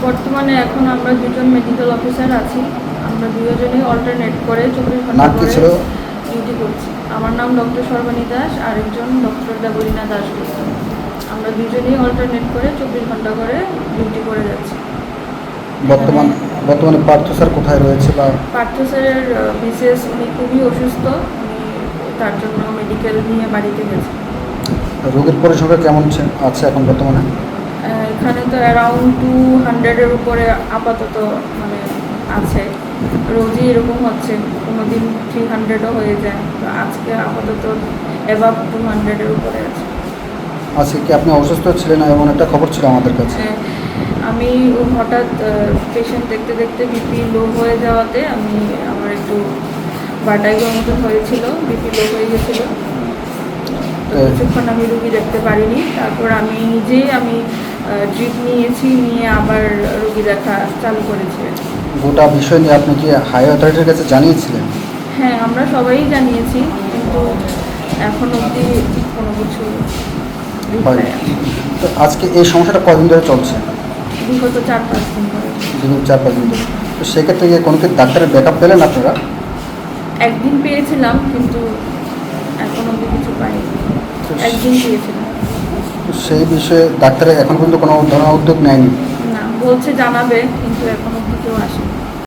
বর্তমানে এখন আমরা দুজন মেডিকেল অফিসার আছি। আমরা দুজনেই অল্টারনেট করে 24 ঘন্টা নাম কি করে ছিল? ডিউটি করছি। আমার নাম ডক্টর সর্বাণী দাস, আরেকজন ডক্টর দেবলীনা দাশগুপ্ত। আমরা দুজনেই অল্টারনেট করে 24 ঘন্টা করে ডিউটি করে যাচ্ছি। বর্তমানে পার্থ স্যার কোথায় রয়েছে? বা পার্থ স্যারের বিশেষ উনি খুবই অসুস্থ, উনি তার জন্য মেডিকেল নিয়ে বাড়িতে গেছে। রোগীর পরিসংখ্যা কেমন আছে এখন বর্তমানে? এখানে তো অ্যারাউন্ড 200-এর উপরে আপাতত মানে আছে। রোজই এরকম হচ্ছে, কোনো দিন 300ও হয়ে যায়। তো আজকে আপাতত অ্যাবাভ 200-এর উপরে আছে। আজকে কি আপনি অসুস্থ ছিলেন এমন একটা খবর ছিল আমাদের কাছে? আমি হঠাৎ পেশেন্ট দেখতে দেখতে বিপি লো হয়ে যাওয়াতে আমার একটু বাটাইগোর মতন হয়েছিল, বিপি লো হয়ে গেছিলো। তো কিছুক্ষণ আমি রুগী দেখতে পারিনি। তারপর আমি নিজেই ড্রিপ নিয়ে আবার রুগী দেখা চালু করেছি। গোটা বিষয় নিয়ে আপনি কি হাই অথরিটির কাছে জানিয়েছিলেন? হ্যাঁ, আমরা সবাই জানিয়েছি, কিন্তু এখন অবধি কোনো কিছু হয়। তো আজকে এই সমস্যাটা কদিন ধরে চলছে? বিগত 4-5 দিন ধরে। দিন 4-5 দিন ধরে। তো সেক্ষেত্রে গিয়ে কোনো কি ডাক্তারের ব্যাকআপ পেলেন আপনারা? একদিন পেয়েছিলাম, কিন্তু এখন অবধি কিছু পাইনি। একদিন পেয়েছিলাম। তো সেই বিষয়ে ডাক্তারের এখন পর্যন্ত কোনো ধরনের উদ্যোগ নেয়নি? না, বলছে জানাবে, কিন্তু এখন অবধি কেউ আসে।